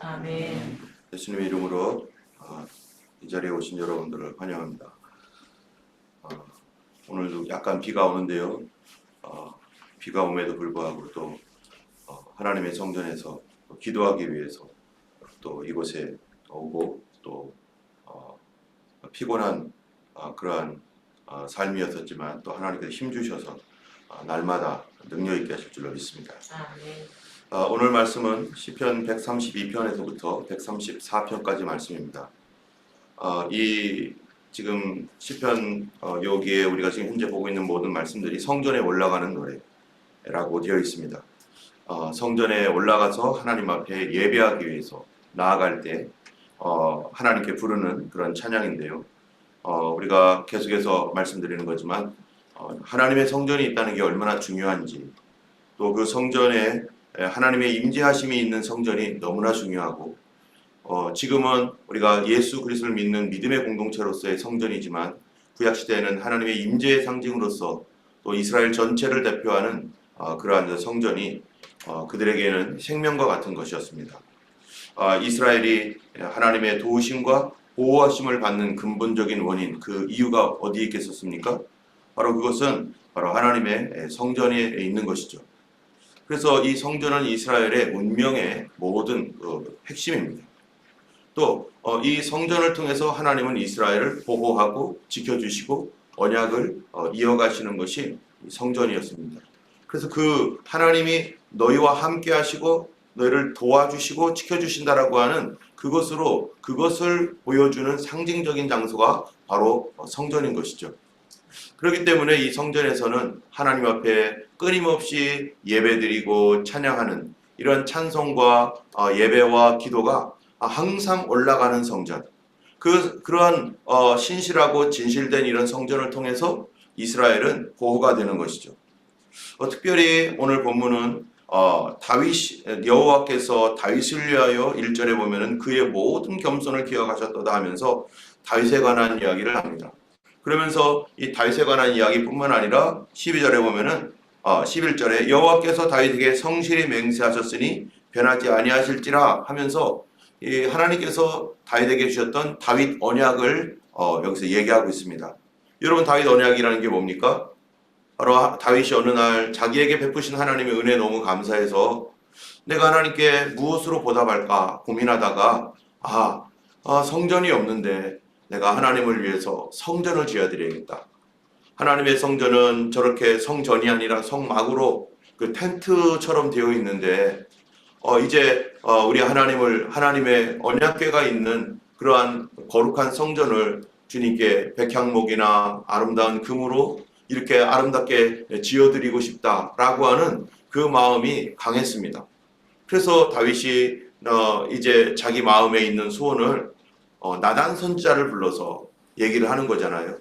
아멘. 예수님의 이름으로 이 자리에 오신 여러분들을 환영합니다. 오늘도 약간 비가 오는데요. 비가 옴에도 불구하고 또 하나님의 성전에서 또 기도하기 위해서 또 이곳에 오고 또 피곤한 그러한 삶이었었지만 또 하나님께서 힘주셔서 날마다 능력 있게 하실 줄로 믿습니다. 아멘. 오늘 말씀은 시편 132편에서부터 134편까지 말씀입니다. 이 지금 시편 여기에 우리가 지금 현재 보고 있는 모든 말씀들이 성전에 올라가는 노래라고 되어 있습니다. 성전에 올라가서 하나님 앞에 예배하기 위해서 나아갈 때 하나님께 부르는 그런 찬양인데요. 우리가 계속해서 말씀드리는 거지만 하나님의 성전이 있다는 게 얼마나 중요한지, 또 그 성전에 하나님의 임재하심이 있는 성전이 너무나 중요하고, 지금은 우리가 예수 그리스도를 믿는 믿음의 공동체로서의 성전이지만 구약시대에는 하나님의 임재의 상징으로서 또 이스라엘 전체를 대표하는 그러한 성전이 그들에게는 생명과 같은 것이었습니다. 이스라엘이 하나님의 도우심과 보호하심을 받는 근본적인 원인, 그 이유가 어디에 있겠습니까? 바로 그것은 바로 하나님의 성전에 있는 것이죠. 그래서 이 성전은 이스라엘의 운명의 모든 핵심입니다. 또 이 성전을 통해서 하나님은 이스라엘을 보호하고 지켜주시고 언약을 이어가시는 것이 성전이었습니다. 그래서 그 하나님이 너희와 함께 하시고 너희를 도와주시고 지켜주신다라고 하는 그것을 보여주는 상징적인 장소가 바로 성전인 것이죠. 그렇기 때문에 이 성전에서는 하나님 앞에 끊임없이 예배드리고 찬양하는 이런 찬송과 예배와 기도가 항상 올라가는 성전, 그러한 신실하고 진실된 이런 성전을 통해서 이스라엘은 보호가 되는 것이죠. 특별히 오늘 본문은 여호와께서 다윗을 위하여 1절에 보면은 그의 모든 겸손을 기억하셨도다 하면서 다윗에 관한 이야기를 합니다. 그러면서 이 다윗에 관한 이야기뿐만 아니라 12절에 보면은 11절에 여호와께서 다윗에게 성실히 맹세하셨으니 변하지 아니하실지라 하면서 이 하나님께서 다윗에게 주셨던 다윗 언약을 여기서 얘기하고 있습니다. 여러분, 다윗 언약이라는 게 뭡니까? 바로 다윗이 어느 날 자기에게 베푸신 하나님의 은혜에 너무 감사해서 내가 하나님께 무엇으로 보답할까 고민하다가 성전이 없는데 내가 하나님을 위해서 성전을 지어드려야겠다. 하나님의 성전은 저렇게 성전이 아니라 성막으로 그 텐트처럼 되어 있는데 이제 우리 하나님의 언약궤가 있는 그러한 거룩한 성전을 주님께 백향목이나 아름다운 금으로 이렇게 아름답게 지어드리고 싶다라고 하는 그 마음이 강했습니다. 그래서 다윗이 이제 자기 마음에 있는 소원을 나단 선지자를 불러서 얘기를 하는 거잖아요.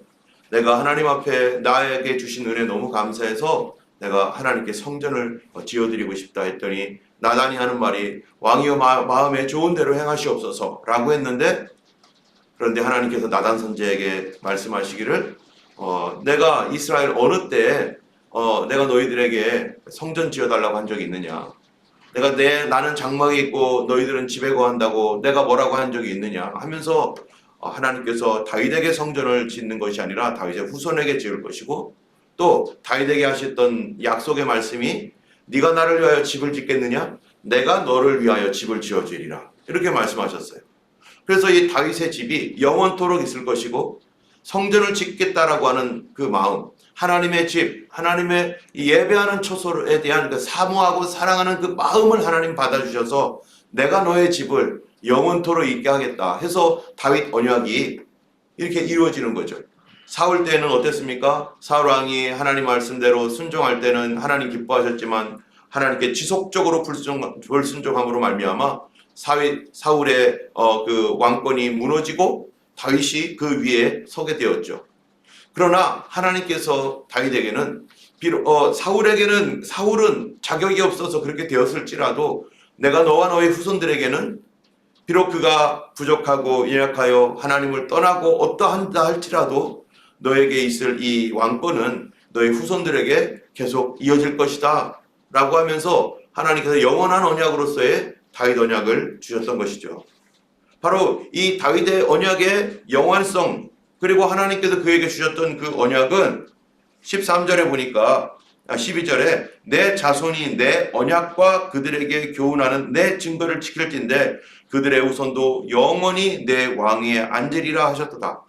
내가 하나님 앞에 나에게 주신 은혜 너무 감사해서 내가 하나님께 성전을 지어드리고 싶다 했더니 나단이 하는 말이 왕이여 마음에 좋은 대로 행하시옵소서 라고 했는데, 그런데 하나님께서 나단 선지자에게 말씀하시기를 내가 이스라엘 어느 때에 내가 너희들에게 성전 지어달라고 한 적이 있느냐, 나는 장막에 있고 너희들은 집에 거한다고 내가 뭐라고 한 적이 있느냐 하면서 하나님께서 다윗에게 성전을 짓는 것이 아니라 다윗의 후손에게 지을 것이고, 또 다윗에게 하셨던 약속의 말씀이 네가 나를 위하여 집을 짓겠느냐, 내가 너를 위하여 집을 지어주리라, 이렇게 말씀하셨어요. 그래서 이 다윗의 집이 영원토록 있을 것이고 성전을 짓겠다라고 하는 그 마음, 하나님의 집, 하나님의 예배하는 처소에 대한 그 사모하고 사랑하는 그 마음을 하나님 받아주셔서 내가 너의 집을 영원토록 있게 하겠다 해서 다윗 언약이 이렇게 이루어지는 거죠. 사울 때는 어땠습니까? 사울 왕이 하나님 말씀대로 순종할 때는 하나님 기뻐하셨지만 하나님께 지속적으로 불순종함으로 말미암아 사울의 그 왕권이 무너지고 다윗이 그 위에 서게 되었죠. 그러나 하나님께서 다윗에게는 비록 사울은 자격이 없어서 그렇게 되었을지라도 내가 너와 너의 후손들에게는 비록 그가 부족하고 연약하여 하나님을 떠나고 어떠한다 할지라도 너에게 있을 이 왕권은 너의 후손들에게 계속 이어질 것이다 라고 하면서 하나님께서 영원한 언약으로서의 다윗 언약을 주셨던 것이죠. 바로 이 다윗의 언약의 영원성, 그리고 하나님께서 그에게 주셨던 그 언약은 13절에 보니까 12절에 내 자손이 내 언약과 그들에게 교훈하는 내 증거를 지킬진대 그들의 후손도 영원히 내 왕위에 앉으리라 하셨도다.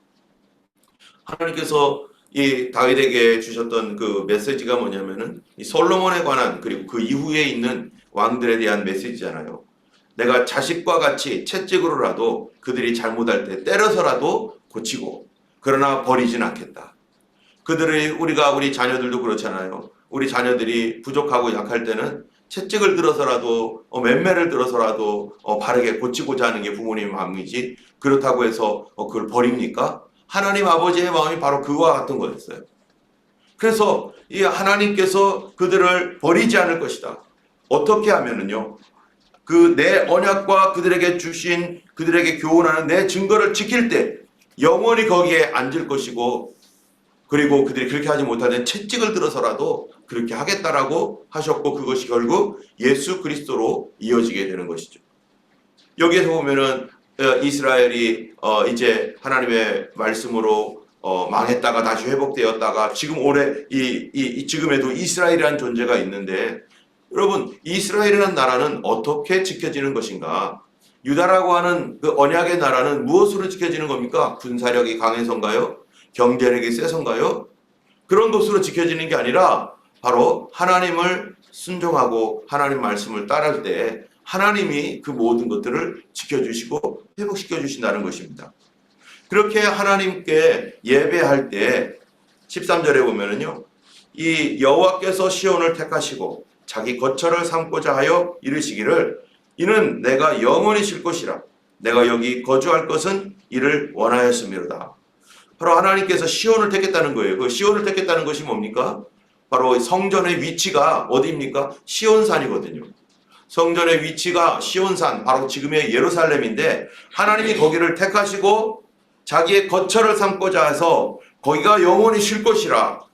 하나님께서 이 다윗에게 주셨던 그 메시지가 뭐냐면은 이 솔로몬에 관한, 그리고 그 이후에 있는 왕들에 대한 메시지잖아요. 내가 자식과 같이 채찍으로라도 그들이 잘못할 때 때려서라도 고치고, 그러나 버리진 않겠다. 우리 자녀들도 그렇잖아요. 우리 자녀들이 부족하고 약할 때는 채찍을 들어서라도 맴매를 들어서라도 바르게 고치고자 하는 게 부모님의 마음이지, 그렇다고 해서 그걸 버립니까? 하나님 아버지의 마음이 바로 그와 같은 거였어요. 그래서 이 하나님께서 그들을 버리지 않을 것이다. 어떻게 하면은요, 그 내 언약과 그들에게 교훈하는 내 증거를 지킬 때 영원히 거기에 앉을 것이고, 그리고 그들이 그렇게 하지 못하는 채찍을 들어서라도 그렇게 하겠다라고 하셨고, 그것이 결국 예수 그리스도로 이어지게 되는 것이죠. 여기에서 보면은 이스라엘이 이제 하나님의 말씀으로 망했다가 다시 회복되었다가 지금 지금에도 이스라엘이라는 존재가 있는데, 여러분, 이스라엘이라는 나라는 어떻게 지켜지는 것인가? 유다라고 하는 그 언약의 나라는 무엇으로 지켜지는 겁니까? 군사력이 강해서인가요? 경제력이 세서인가요? 그런 것으로 지켜지는 게 아니라 바로 하나님을 순종하고 하나님 말씀을 따를 때 하나님이 그 모든 것들을 지켜주시고 회복시켜 주신다는 것입니다. 그렇게 하나님께 예배할 때 13절에 보면은요, 이 여호와께서 시온을 택하시고 자기 거처를 삼고자 하여 이르시기를 이는 내가 영원히 쉴 것이라 내가 여기 거주할 것은 이를 원하였음이로다. 바로 하나님께서 시온을 택했다는 거예요. 그 시온을 택했다는 것이 뭡니까? 바로 성전의 위치가 어디입니까? 시온산이거든요. 성전의 위치가 시온산, 바로 지금의 예루살렘인데, 하나님이 거기를 택하시고 자기의 거처를 삼고자 해서 거기가 영원히 쉴 것이라.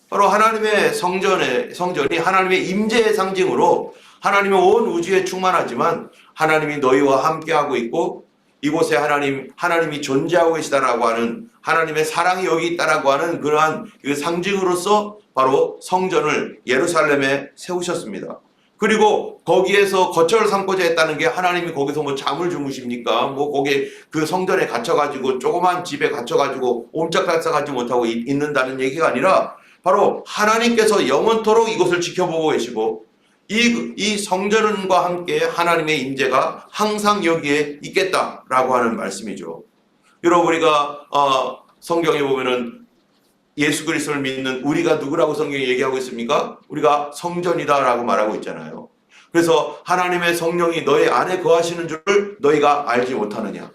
바로 하나님의 성전이 하나님의 임재의 상징으로 하나님의 온 우주에 충만하지만 하나님이 너희와 함께하고 있고 이곳에 하나님이 존재하고 계시다라고 하는, 하나님의 사랑이 여기 있다라고 하는 그러한 그 상징으로서 바로 성전을 예루살렘에 세우셨습니다. 그리고 거기에서 거처를 삼고자 했다는 게, 하나님이 거기서 뭐 잠을 주무십니까? 뭐 거기 그 성전에 갇혀가지고 조그만 집에 갇혀가지고 옴짝달싹하지 못하고 있는다는 얘기가 아니라, 바로 하나님께서 영원토록 이곳을 지켜보고 계시고 이 성전과 함께 하나님의 임재가 항상 여기에 있겠다라고 하는 말씀이죠. 여러분, 우리가 성경에 보면은 예수 그리스도를 믿는 우리가 누구라고 성경이 얘기하고 있습니까? 우리가 성전이다라고 말하고 있잖아요. 그래서 하나님의 성령이 너희 안에 거하시는 줄을 너희가 알지 못하느냐?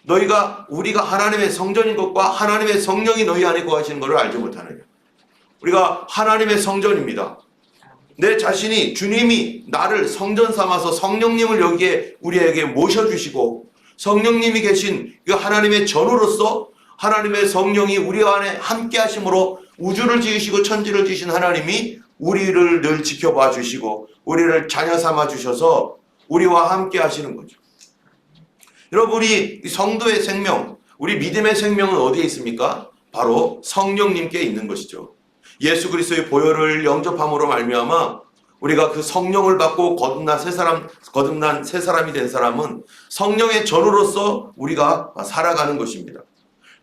우리가 하나님의 성전인 것과 하나님의 성령이 너희 안에 거하시는 것을 알지 못하느냐? 우리가 하나님의 성전입니다. 내 자신이, 주님이 나를 성전 삼아서 성령님을 여기에 우리에게 모셔주시고 성령님이 계신 그 하나님의 전으로서 하나님의 성령이 우리 안에 함께 하심으로 우주를 지으시고 천지를 지으신 하나님이 우리를 늘 지켜봐 주시고 우리를 자녀 삼아 주셔서 우리와 함께 하시는 거죠. 여러분, 우리 성도의 생명, 우리 믿음의 생명은 어디에 있습니까? 바로 성령님께 있는 것이죠. 예수 그리스도의 보혈을 영접함으로 말미암아 우리가 그 성령을 받고 거듭난 새 사람이 된 사람은 성령의 전으로서 우리가 살아가는 것입니다.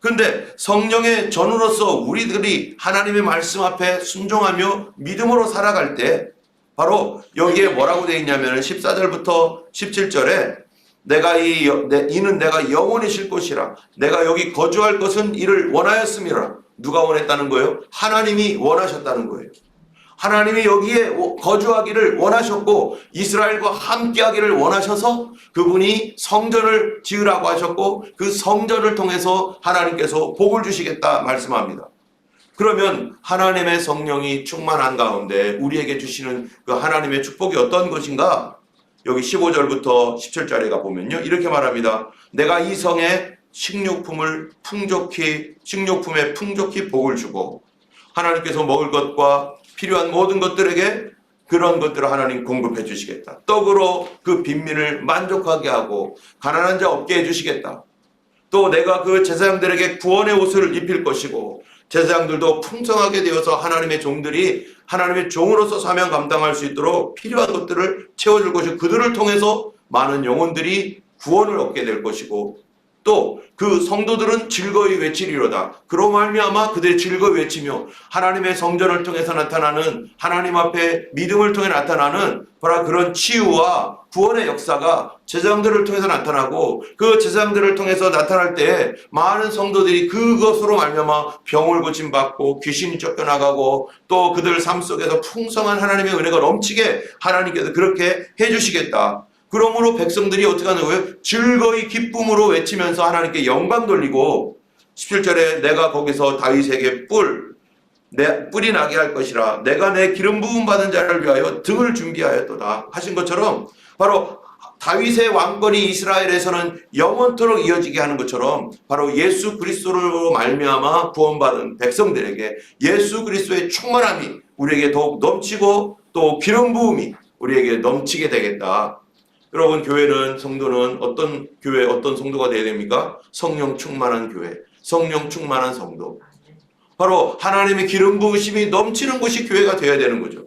그런데 성령의 전으로서 우리들이 하나님의 말씀 앞에 순종하며 믿음으로 살아갈 때 바로 여기에 뭐라고 되어 있냐면 14절부터 17절에 이는 내가 영원히 쉴 것이라 내가 여기 거주할 것은 이를 원하였음이라. 누가 원했다는 거예요? 하나님이 원하셨다는 거예요. 하나님이 여기에 거주하기를 원하셨고 이스라엘과 함께하기를 원하셔서 그분이 성전을 지으라고 하셨고 그 성전을 통해서 하나님께서 복을 주시겠다 말씀합니다. 그러면 하나님의 성령이 충만한 가운데 우리에게 주시는 그 하나님의 축복이 어떤 것인가? 여기 15절부터 17절에 보면요, 이렇게 말합니다. 내가 이 성에 식료품에 풍족히 복을 주고 하나님께서 먹을 것과 필요한 모든 것들에게 그런 것들을 하나님 공급해 주시겠다. 떡으로 그 빈민을 만족하게 하고 가난한 자 없게 해 주시겠다. 또 내가 그 제사장들에게 구원의 옷을 입힐 것이고 제사장들도 풍성하게 되어서 하나님의 종들이 하나님의 종으로서 사명 감당할 수 있도록 필요한 것들을 채워줄 것이고 그들을 통해서 많은 영혼들이 구원을 얻게 될 것이고 또 그 성도들은 즐거이 외치리로다. 그로 말미암아 그들이 즐거이 외치며 하나님의 성전을 통해서 나타나는 하나님 앞에 믿음을 통해 나타나는 바로 그런 치유와 구원의 역사가 제사장들을 통해서 나타나고 그 제사장들을 통해서 나타날 때 많은 성도들이 그것으로 말미암아 병을 고침받고 귀신이 쫓겨나가고 또 그들 삶 속에서 풍성한 하나님의 은혜가 넘치게 하나님께서 그렇게 해주시겠다. 그러므로 백성들이 어떻게 하는 거예요? 즐거이 기쁨으로 외치면서 하나님께 영광 돌리고 17절에 내가 거기서 다윗에게 뿔이 나게 할 것이라 내가 내 기름 부음 받은 자를 위하여 등을 준비하였도다 하신 것처럼 바로 다윗의 왕권이 이스라엘에서는 영원토록 이어지게 하는 것처럼 바로 예수 그리스도로 말미암아 구원받은 백성들에게 예수 그리스도의 충만함이 우리에게 더욱 넘치고 또 기름 부음이 우리에게 넘치게 되겠다. 여러분 교회는 성도는 어떤 교회 어떤 성도가 되어야 됩니까? 성령 충만한 교회, 성령 충만한 성도. 바로 하나님의 기름 부으심이 넘치는 곳이 교회가 되어야 되는 거죠.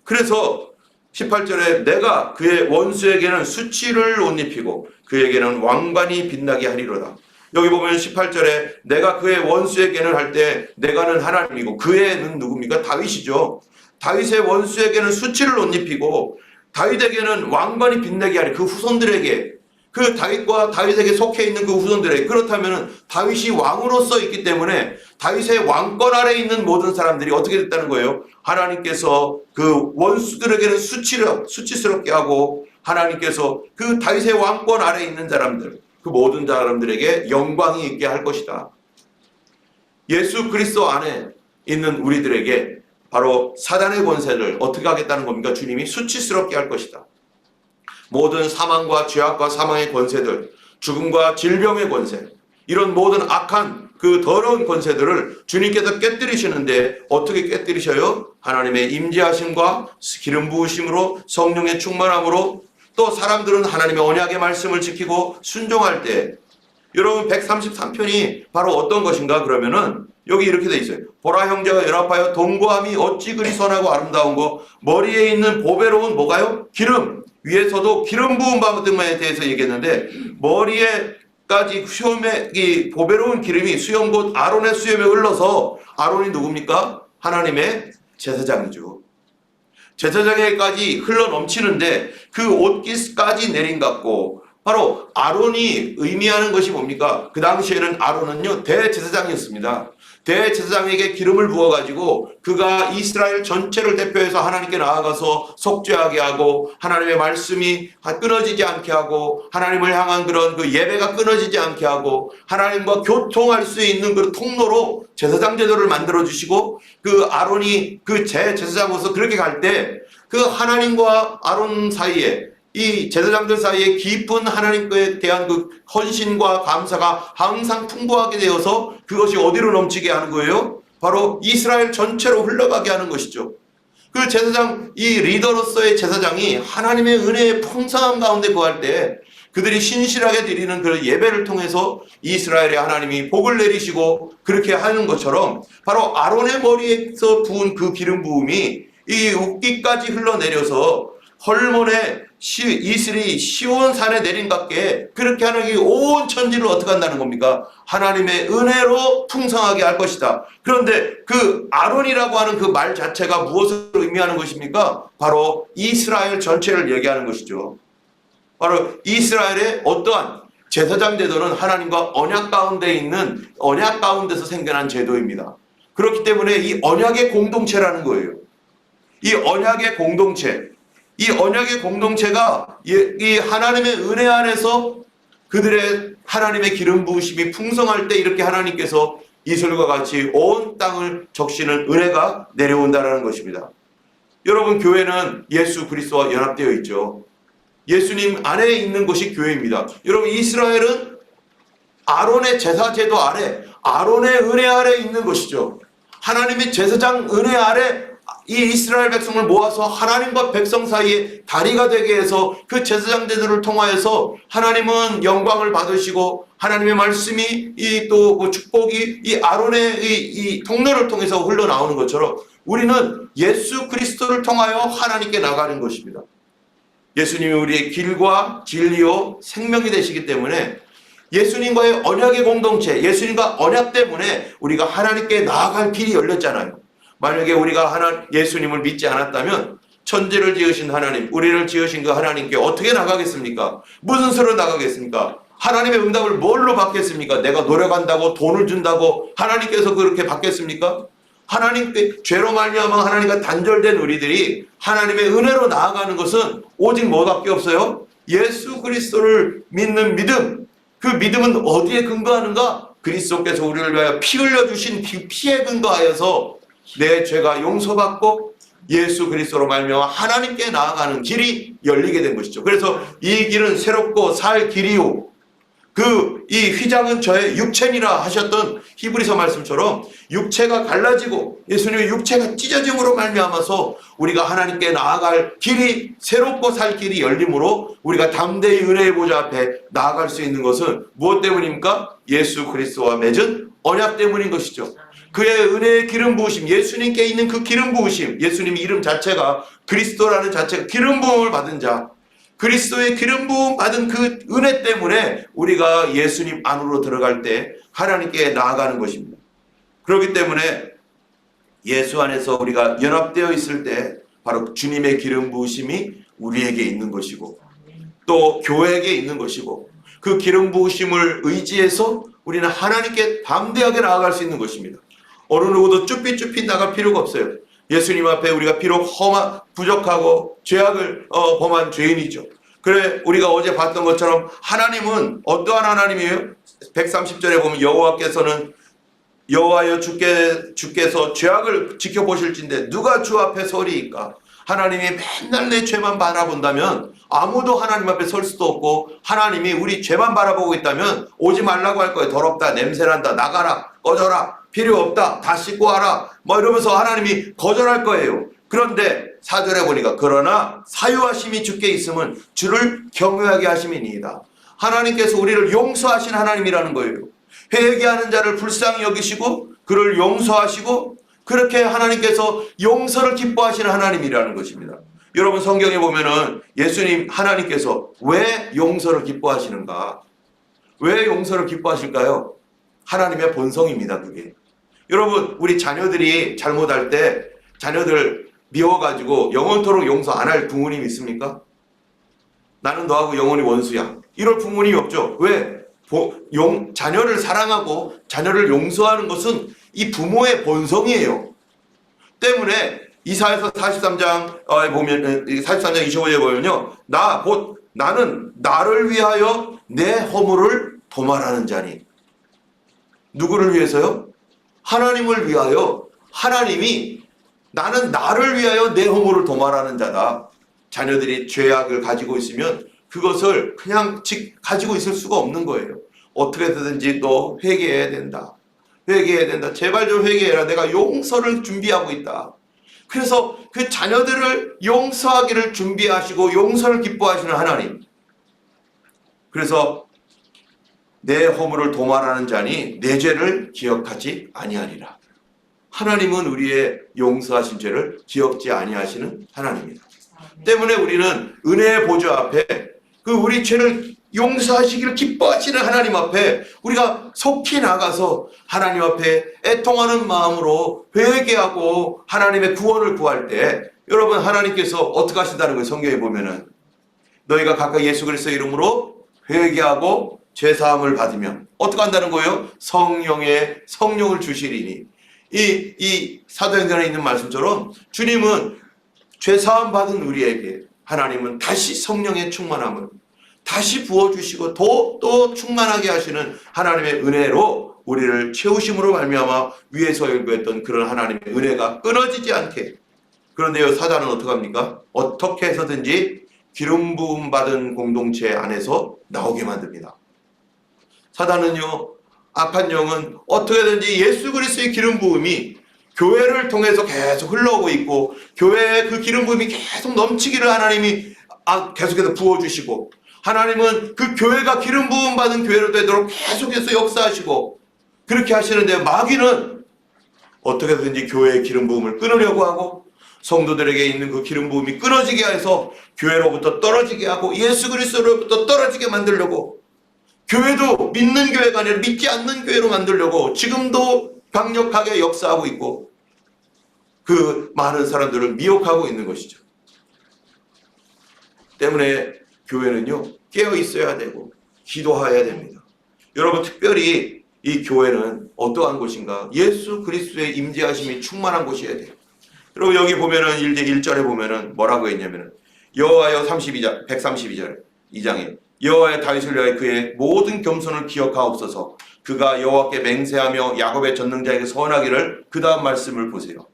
그래서 18절에 내가 그의 원수에게는 수치를 옷 입히고 그에게는 왕관이 빛나게 하리로다. 여기 보면 18절에 내가 그의 원수에게는 할 때 내가는 하나님이고 그의는 누굽니까? 다윗이죠. 다윗의 원수에게는 수치를 옷 입히고 다윗에게는 왕관이 빛나게 하리. 그 후손들에게 그 다윗과 다윗에게 속해 있는 그 후손들에게 그렇다면 다윗이 왕으로서 있기 때문에 다윗의 왕권 아래에 있는 모든 사람들이 어떻게 됐다는 거예요? 하나님께서 그 원수들에게는 수치스럽게 하고 하나님께서 그 다윗의 왕권 아래에 있는 사람들 그 모든 사람들에게 영광이 있게 할 것이다. 예수 그리스도 안에 있는 우리들에게 바로 사단의 권세를 어떻게 하겠다는 겁니까? 주님이 수치스럽게 할 것이다. 모든 사망과 죄악과 사망의 권세들, 죽음과 질병의 권세, 이런 모든 악한 그 더러운 권세들을 주님께서 깨뜨리시는데 어떻게 깨뜨리셔요? 하나님의 임재하심과 기름 부으심으로 성령의 충만함으로 또 사람들은 하나님의 언약의 말씀을 지키고 순종할 때 여러분 133편이 바로 어떤 것인가 그러면은 여기 이렇게 돼 있어요. 보라 형제가 연합하여 동거함이 어찌 그리 선하고 아름다운 거 머리에 있는 보배로운 뭐가요? 기름. 위에서도 기름 부음 받음에 대해서 얘기했는데 머리에까지 이 보배로운 기름이 수염 곧 아론의 수염에 흘러서 아론이 누굽니까? 하나님의 제사장이죠. 제사장에까지 흘러 넘치는데 그 옷깃까지 내린 같고 바로 아론이 의미하는 것이 뭡니까? 그 당시에는 아론은요 대제사장이었습니다. 대제사장에게 기름을 부어가지고 그가 이스라엘 전체를 대표해서 하나님께 나아가서 속죄하게 하고 하나님의 말씀이 끊어지지 않게 하고 하나님을 향한 그런 그 예배가 끊어지지 않게 하고 하나님과 교통할 수 있는 그 통로로 제사장 제도를 만들어 주시고 그 아론이 그 제사장으로서 그렇게 갈 때 그 하나님과 아론 사이에 이 제사장들 사이에 깊은 하나님께 대한 그 헌신과 감사가 항상 풍부하게 되어서 그것이 어디로 넘치게 하는 거예요? 바로 이스라엘 전체로 흘러가게 하는 것이죠. 그 제사장, 이 리더로서의 제사장이 하나님의 은혜의 풍성함 가운데 거할 때 그들이 신실하게 드리는 그 예배를 통해서 이스라엘의 하나님이 복을 내리시고 그렇게 하는 것처럼 바로 아론의 머리에서 부은 그 기름 부음이 이 웃기까지 흘러내려서 헐몬의 이슬이 시온산에 내린 같게 그렇게 하는 이 온 천지를 어떻게 한다는 겁니까? 하나님의 은혜로 풍성하게 할 것이다. 그런데 그 아론이라고 하는 그 말 자체가 무엇을 의미하는 것입니까? 바로 이스라엘 전체를 얘기하는 것이죠. 바로 이스라엘의 어떠한 제사장 제도는 하나님과 언약 가운데 있는 언약 가운데서 생겨난 제도입니다. 그렇기 때문에 이 언약의 공동체라는 거예요. 이 언약의 공동체, 이 언약의 공동체가 이 하나님의 은혜 안에서 그들의 하나님의 기름 부으심이 풍성할 때 이렇게 하나님께서 이슬과 같이 온 땅을 적시는 은혜가 내려온다는 것입니다. 여러분 교회는 예수 그리스도와 연합되어 있죠. 예수님 안에 있는 것이 교회입니다. 여러분 이스라엘은 아론의 제사 제도 아래 아론의 은혜 아래 있는 것이죠. 하나님의 제사장 은혜 아래 이 이스라엘 백성을 모아서 하나님과 백성 사이에 다리가 되게 해서 그 제사장들을 통하여서 하나님은 영광을 받으시고 하나님의 말씀이 이 또 그 축복이 이 아론의 이 통로를 통해서 흘러나오는 것처럼 우리는 예수 그리스도를 통하여 하나님께 나가는 것입니다. 예수님이 우리의 길과 진리요 생명이 되시기 때문에 예수님과의 언약의 공동체, 예수님과 언약 때문에 우리가 하나님께 나아갈 길이 열렸잖아요. 만약에 우리가 예수님을 믿지 않았다면 천지를 지으신 하나님, 우리를 지으신 그 하나님께 어떻게 나가겠습니까? 무슨 수로 나가겠습니까? 하나님의 응답을 뭘로 받겠습니까? 내가 노력한다고 돈을 준다고 하나님께서 그렇게 받겠습니까? 하나님께 죄로 말미암아 하나님과 단절된 우리들이 하나님의 은혜로 나아가는 것은 오직 뭐밖에 없어요? 예수 그리스도를 믿는 믿음. 그 믿음은 어디에 근거하는가? 그리스도께서 우리를 위하여 피 흘려주신 피에 근거하여서 내 죄가 용서받고 예수 그리스도로 말미암아 하나님께 나아가는 길이 열리게 된 것이죠. 그래서 이 길은 새롭고 살 길이요. 이 휘장은 저의 육체니라 하셨던 히브리서 말씀처럼 육체가 갈라지고 예수님의 육체가 찢어짐으로 말미암아서 우리가 하나님께 나아갈 길이 새롭고 살 길이 열림으로 우리가 담대히 은혜의 보좌 앞에 나아갈 수 있는 것은 무엇 때문입니까? 예수 그리스도와 맺은 언약 때문인 것이죠. 그의 은혜의 기름 부으심, 예수님께 있는 그 기름 부으심, 예수님 이름 자체가 그리스도라는 자체가 기름 부음을 받은 자, 그리스도의 기름 부음 받은 그 은혜 때문에 우리가 예수님 안으로 들어갈 때 하나님께 나아가는 것입니다. 그렇기 때문에 예수 안에서 우리가 연합되어 있을 때 바로 주님의 기름 부으심이 우리에게 있는 것이고 또 교회에게 있는 것이고 그 기름 부으심을 의지해서 우리는 하나님께 담대하게 나아갈 수 있는 것입니다. 어느 누구도 쭈삣쭈삣 나갈 필요가 없어요. 예수님 앞에 우리가 비록 부족하고 죄악을 범한 죄인이죠. 그래 우리가 어제 봤던 것처럼 하나님은 어떠한 하나님이에요? 130절에 보면 여호와여 주께서 죄악을 지켜보실진데 누가 주 앞에 서리이까? 하나님이 맨날 내 죄만 바라본다면 아무도 하나님 앞에 설 수도 없고 하나님이 우리 죄만 바라보고 있다면 오지 말라고 할 거예요. 더럽다, 냄새난다, 나가라, 꺼져라, 필요 없다, 다 씻고 와라 이러면서 하나님이 거절할 거예요. 그런데 4절에 보니까 그러나 사유하심이 주께 있음은 주를 경외하게 하심이니이다. 하나님께서 우리를 용서하신 하나님이라는 거예요. 회개하는 자를 불쌍히 여기시고 그를 용서하시고 그렇게 하나님께서 용서를 기뻐하시는 하나님이라는 것입니다. 여러분 성경에 보면은 예수님 하나님께서 왜 용서를 기뻐하시는가? 왜 용서를 기뻐하실까요? 하나님의 본성입니다. 그게. 여러분 우리 자녀들이 잘못할 때 자녀들 미워가지고 영원토록 용서 안 할 부모님 있습니까? 나는 너하고 영원히 원수야. 이럴 부모님이 없죠. 왜? 자녀를 사랑하고 자녀를 용서하는 것은 이 부모의 본성이에요. 때문에 이사야서 43장에 보면 43장 25절에 보면요. 나는 나를 위하여 내 허물을 도말하는 자니. 누구를 위해서요? 하나님을 위하여. 하나님이 나는 나를 위하여 내 허물을 도말하는 자다. 자녀들이 죄악을 가지고 있으면 그것을 그냥 가지고 있을 수가 없는 거예요. 어떻게 해서든지 너 회개해야 된다. 회개해야 된다. 제발 좀 회개해라. 내가 용서를 준비하고 있다. 그래서 그 자녀들을 용서하기를 준비하시고 용서를 기뻐하시는 하나님. 그래서 내 허물을 도말하는 자니 내 죄를 기억하지 아니하리라. 하나님은 우리의 용서하신 죄를 기억지 아니하시는 하나님이다. 때문에 우리는 은혜의 보좌 앞에 그 우리 죄를 용서하시기를 기뻐하시는 하나님 앞에 우리가 속히 나가서 하나님 앞에 애통하는 마음으로 회개하고 하나님의 구원을 구할 때 여러분 하나님께서 어떻게 하신다는 거예요. 성경에 보면은 너희가 각각 예수 그리스도의 이름으로 회개하고 죄사함을 받으면 어떻게 한다는 거예요? 성령을 주시리니. 이 사도행전에 있는 말씀처럼 주님은 죄사함 받은 우리에게 하나님은 다시 성령의 충만함을 다시 부어주시고 또 충만하게 하시는 하나님의 은혜로 우리를 채우심으로 말미암아 위에서 열거했던 그런 하나님의 은혜가 끊어지지 않게. 그런데요 사단은 어떻게 합니까? 어떻게 해서든지 기름 부음 받은 공동체 안에서 나오게 만듭니다. 사단은요 악한 영은 어떻게든지 예수 그리스도의 기름 부음이 교회를 통해서 계속 흘러오고 있고 교회의 그 기름 부음이 계속 넘치기를 하나님이 계속해서 부어주시고 하나님은 그 교회가 기름 부음 받은 교회로 되도록 계속해서 역사하시고 그렇게 하시는데 마귀는 어떻게든지 교회의 기름 부음을 끊으려고 하고 성도들에게 있는 그 기름 부음이 끊어지게 해서 교회로부터 떨어지게 하고 예수 그리스도로부터 떨어지게 만들려고 교회도 믿는 교회가 아니라 믿지 않는 교회로 만들려고 지금도 강력하게 역사하고 있고 그 많은 사람들을 미혹하고 있는 것이죠. 때문에 교회는요 깨어 있어야 되고 기도해야 됩니다. 여러분 특별히 이 교회는 어떠한 곳인가? 예수 그리스도의 임재하심이 충만한 곳이어야 돼요. 그리고 여기 보면은 1절에 보면은 뭐라고 했냐면은 여호와여 132절 2장에 여호와의 다윗을 위하여 그의 모든 겸손을 기억하옵소서. 그가 여호와께 맹세하며 야곱의 전능자에게 서원하기를. 그 다음 말씀을 보세요.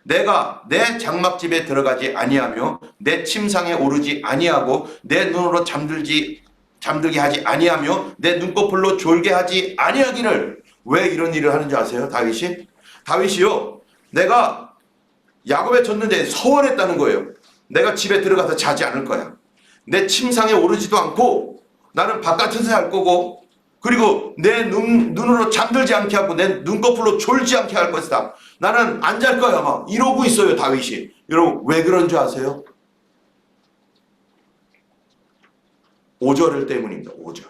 내가 내 장막집에 들어가지 아니하며 내 침상에 오르지 아니하고 내 눈으로 잠들게 하지 아니하며 내 눈꺼풀로 졸게 하지 아니하기를. 왜 이런 일을 하는지 아세요? 다윗이요 내가 야곱의 전능자에 서원했다는 거예요. 내가 집에 들어가서 자지 않을 거야. 내 침상에 오르지도 않고 나는 바깥에서 할 거고 그리고 내 눈으로 잠들지 않게 하고 내 눈꺼풀로 졸지 않게 할 것이다. 나는 안 잘 거야 막 이러고 있어요 다윗이. 여러분 왜 그런 줄 아세요? 5절 때문입니다. 5절.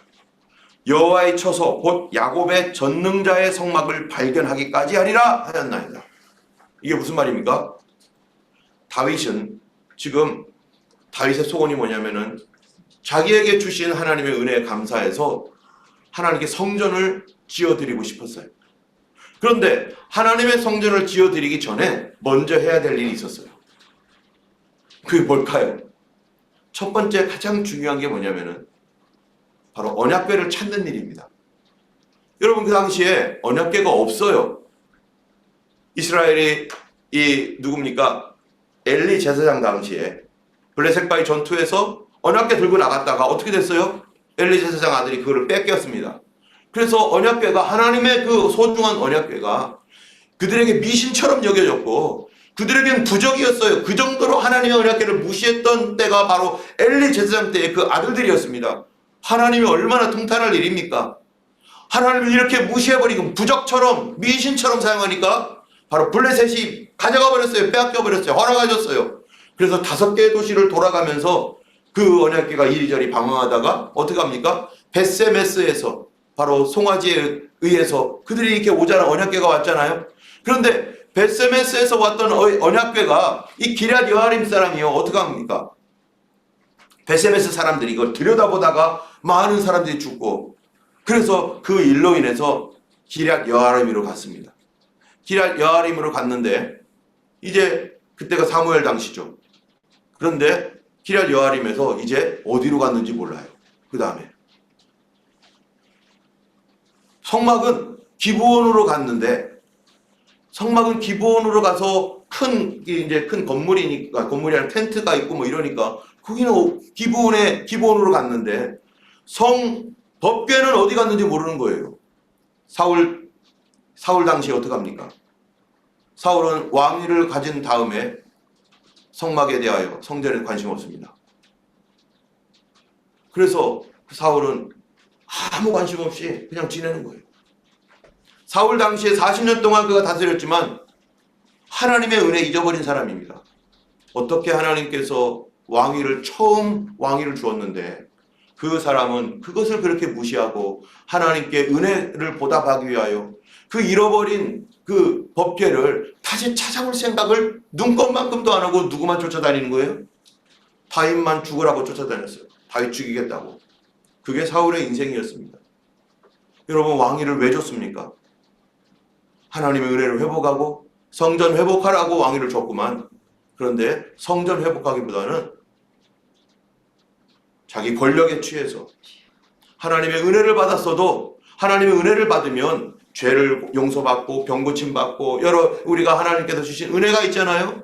여호와의 처소 곧 야곱의 전능자의 성막을 발견하기까지 하리라 하였나이다. 이게 무슨 말입니까? 다윗은 지금 다윗의 소원이 뭐냐면은 자기에게 주신 하나님의 은혜에 감사해서 하나님께 성전을 지어드리고 싶었어요. 그런데 하나님의 성전을 지어드리기 전에 먼저 해야 될 일이 있었어요. 그게 뭘까요? 첫 번째 가장 중요한 게 뭐냐면은 바로 언약궤를 찾는 일입니다. 여러분 그 당시에 언약궤가 없어요. 이스라엘이 누굽니까? 엘리 제사장 당시에 블레셋과의 전투에서 언약궤 들고 나갔다가 어떻게 됐어요? 엘리 제사장 아들이 그거를 뺏겼습니다. 그래서 언약궤가 하나님의 그 소중한 언약궤가 그들에게 미신처럼 여겨졌고 그들에게는 부적이었어요. 그 정도로 하나님의 언약궤를 무시했던 때가 바로 엘리 제사장 때의 그 아들들이었습니다. 하나님이 얼마나 통탄할 일입니까? 하나님을 이렇게 무시해버리고 부적처럼 미신처럼 사용하니까 바로 블레셋이 가져가 버렸어요. 빼앗겨 버렸어요. 허락하셨어요. 그래서 5개의 도시를 돌아가면서 그 언약궤가 이리저리 방황하다가 어떻게 합니까? 벳세메스에서 바로 송아지에 의해서 그들이 이렇게 오자라 언약궤가 왔잖아요. 그런데 벳세메스에서 왔던 언약궤가 이 기럇 여아림 사람이요 어떻게 합니까? 벳세메스 사람들이 이걸 들여다보다가 많은 사람들이 죽고 그래서 그 일로 인해서 기럇 여아림으로 갔습니다. 기럇 여아림으로 갔는데 이제 그때가 사무엘 당시죠. 그런데 기럇 여아림에서 이제 어디로 갔는지 몰라요. 그 다음에 성막은 기브온으로 갔는데 성막은 기브온으로 가서 큰 건물이니까 건물이 아니라 텐트가 있고 뭐 이러니까 거기는 기브온으로 갔는데 법궤는 어디 갔는지 모르는 거예요. 사울 당시에 어떻게 합니까? 사울은 왕위를 가진 다음에 성막에 대하여 성전에 관심 없습니다. 그래서 사울은 아무 관심 없이 그냥 지내는 거예요. 사울 당시에 40년 동안 그가 다스렸지만 하나님의 은혜 잊어버린 사람입니다. 어떻게 하나님께서 처음 왕위를 주었는데 그 사람은 그것을 그렇게 무시하고 하나님께 은혜를 보답하기 위하여 그 잃어버린 그 법궤를 다시 찾아올 생각을 눈꼽만큼도 안 하고 누구만 쫓아다니는 거예요? 다윗만 죽으라고 쫓아다녔어요. 다윗 죽이겠다고. 그게 사울의 인생이었습니다. 여러분 왕위를 왜 줬습니까? 하나님의 은혜를 회복하고 성전 회복하라고 왕위를 줬구만. 그런데 성전 회복하기보다는 자기 권력에 취해서 하나님의 은혜를 받았어도 하나님의 은혜를 받으면 죄를 용서받고 병고침 받고 여러 우리가 하나님께서 주신 은혜가 있잖아요.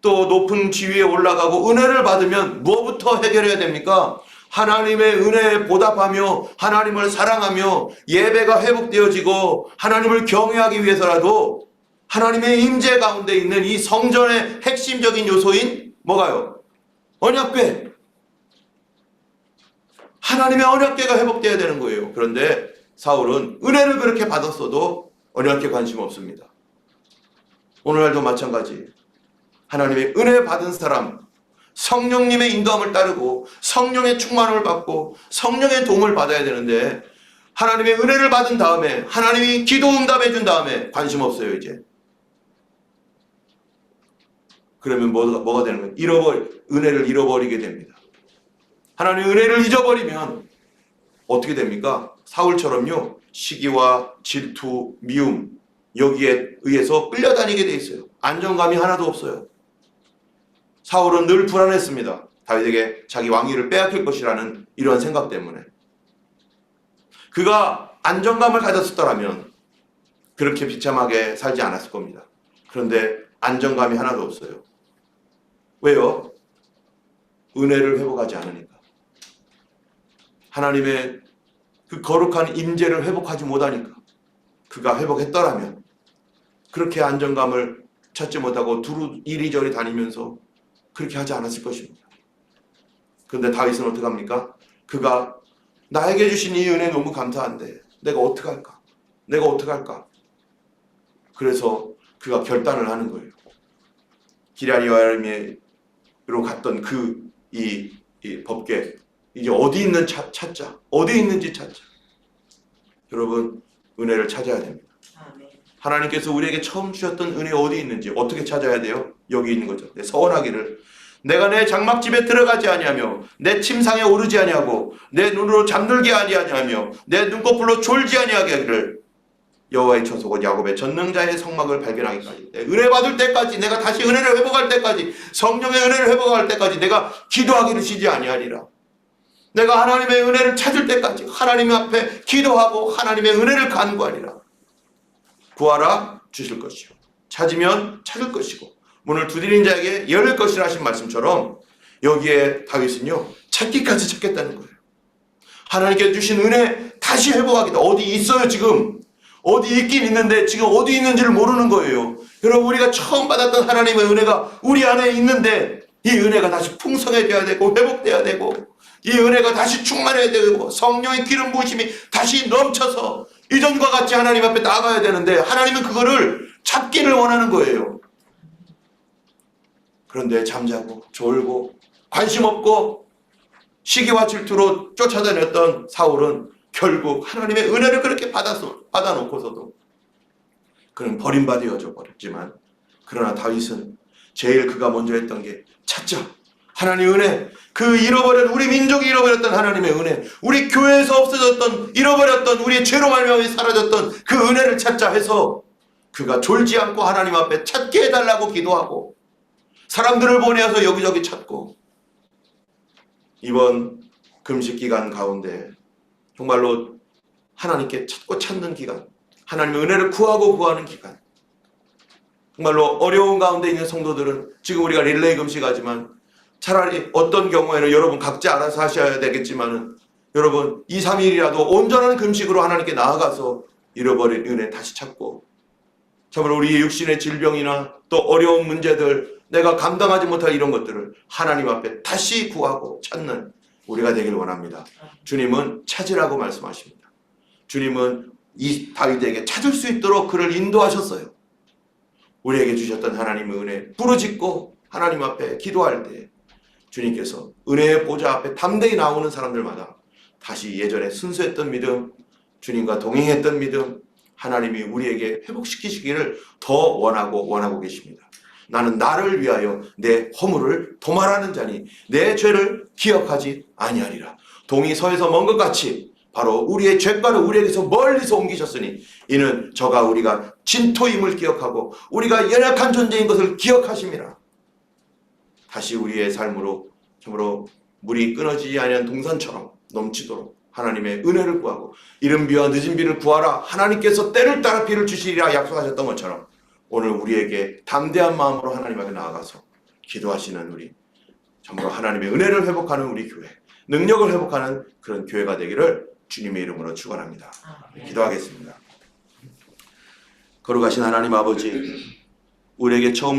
또 높은 지위에 올라가고 은혜를 받으면 뭐부터 해결해야 됩니까? 하나님의 은혜에 보답하며 하나님을 사랑하며 예배가 회복되어지고 하나님을 경외하기 위해서라도 하나님의 임재 가운데 있는 이 성전의 핵심적인 요소인 뭐가요? 언약궤. 하나님의 언약궤가 회복되어야 되는 거예요. 그런데 사울은 은혜를 그렇게 받았어도 언약궤 관심 없습니다. 오늘날도 마찬가지. 하나님의 은혜 받은 사람, 성령님의 인도함을 따르고 성령의 충만함을 받고 성령의 도움을 받아야 되는데 하나님의 은혜를 받은 다음에 하나님이 기도 응답해 준 다음에 관심 없어요 이제. 그러면 뭐가 되는 거예요? 은혜를 잃어버리게 됩니다. 하나님의 은혜를 잊어버리면 어떻게 됩니까? 사울처럼요 시기와 질투, 미움 여기에 의해서 끌려다니게 돼 있어요. 안정감이 하나도 없어요. 사울은 늘 불안했습니다. 다윗에게 자기 왕위를 빼앗길 것이라는 이런 생각 때문에. 그가 안정감을 가졌었더라면 그렇게 비참하게 살지 않았을 겁니다. 그런데 안정감이 하나도 없어요. 왜요? 은혜를 회복하지 않으니까. 하나님의 그 거룩한 임재를 회복하지 못하니까. 그가 회복했더라면 그렇게 안정감을 찾지 못하고 두루 이리저리 다니면서 그렇게 하지 않았을 것입니다. 그런데 다윗은 어떻게 합니까? 그가 나에게 주신 이 은혜 너무 감사한데 내가 어떻게 할까? 내가 어떻게 할까? 그래서 그가 결단을 하는 거예요. 기럇여아림으로 갔던 이 법궤 이제 어디 있는 찾자. 어디 있는지 찾자. 여러분 은혜를 찾아야 됩니다. 하나님께서 우리에게 처음 주셨던 은혜 어디 있는지 어떻게 찾아야 돼요? 여기 있는 거죠. 서원하기를 내가 내 장막집에 들어가지 아니하며 내 침상에 오르지 아니하고 내 눈으로 잠들게 아니하며 내 눈꺼풀로 졸지 아니하게 하기를 여호와의 처소곧 야곱의 전능자의 성막을 발견하기까지 은혜 받을 때까지 내가 다시 은혜를 회복할 때까지 성령의 은혜를 회복할 때까지 내가 기도하기를 쉬지 아니하리라. 내가 하나님의 은혜를 찾을 때까지 하나님 앞에 기도하고 하나님의 은혜를 간구하리라. 구하라 주실 것이요 찾으면 찾을 것이고 문을 두드린 자에게 열릴 것이라 하신 말씀처럼 여기에 다윗은요 찾기까지 찾겠다는 거예요. 하나님께 주신 은혜 다시 회복하겠다. 어디 있어요 지금. 어디 있긴 있는데 지금 어디 있는지를 모르는 거예요. 여러분 우리가 처음 받았던 하나님의 은혜가 우리 안에 있는데 이 은혜가 다시 풍성해져야 되고 회복돼야 되고 이 은혜가 다시 충만해야 되고 성령의 기름 부으심이 다시 넘쳐서 이전과 같이 하나님 앞에 나가야 되는데 하나님은 그거를 찾기를 원하는 거예요. 그런데 잠자고 졸고 관심 없고 시기와 질투로 쫓아다녔던 사울은 결국 하나님의 은혜를 그렇게 받아놓고서도 그는 버림받아져 버렸지만 그러나 다윗은 제일 그가 먼저 했던 게 찾자. 하나님의 은혜, 그 우리 민족이 잃어버렸던 하나님의 은혜, 우리 교회에서 없어졌던 잃어버렸던 우리의 죄로 말미암아 사라졌던 그 은혜를 찾자 해서 그가 졸지 않고 하나님 앞에 찾게 해달라고 기도하고 사람들을 보내어서 여기저기 찾고 이번 금식 기간 가운데 정말로 하나님께 찾고 찾는 기간, 하나님의 은혜를 구하고 구하는 기간. 정말로 어려운 가운데 있는 성도들은 지금 우리가 릴레이 금식하지만 차라리 어떤 경우에는 여러분 각자 알아서 하셔야 되겠지만은 여러분 2, 3일이라도 온전한 금식으로 하나님께 나아가서 잃어버린 은혜 다시 찾고 정말 우리의 육신의 질병이나 또 어려운 문제들 내가 감당하지 못할 이런 것들을 하나님 앞에 다시 구하고 찾는 우리가 되길 원합니다. 주님은 찾으라고 말씀하십니다. 주님은 이 다윗에게 찾을 수 있도록 그를 인도하셨어요. 우리에게 주셨던 하나님의 은혜 부르짖고 하나님 앞에 기도할 때 주님께서 은혜의 보좌 앞에 담대히 나오는 사람들마다 다시 예전에 순수했던 믿음, 주님과 동행했던 믿음, 하나님이 우리에게 회복시키시기를 더 원하고 계십니다. 나는 나를 위하여 내 허물을 도말하는 자니 내 죄를 기억하지 아니하리라. 동이 서에서 먼 것 같이 바로 우리의 죄과를 우리에게서 멀리서 옮기셨으니 이는 저가 우리가 진토임을 기억하고 우리가 연약한 존재인 것을 기억하심이라. 다시 우리의 삶으로 참으로 물이 끊어지지 아니한 동산처럼 넘치도록 하나님의 은혜를 구하고 이른 비와 늦은 비를 구하라. 하나님께서 때를 따라 비를 주시리라 약속하셨던 것처럼 오늘 우리에게 담대한 마음으로 하나님 앞에 나아가서 기도하시는 우리 참으로 하나님의 은혜를 회복하는 우리 교회, 능력을 회복하는 그런 교회가 되기를 주님의 이름으로 축원합니다. 기도하겠습니다. 걸어가신 하나님 아버지, 우리에게 처음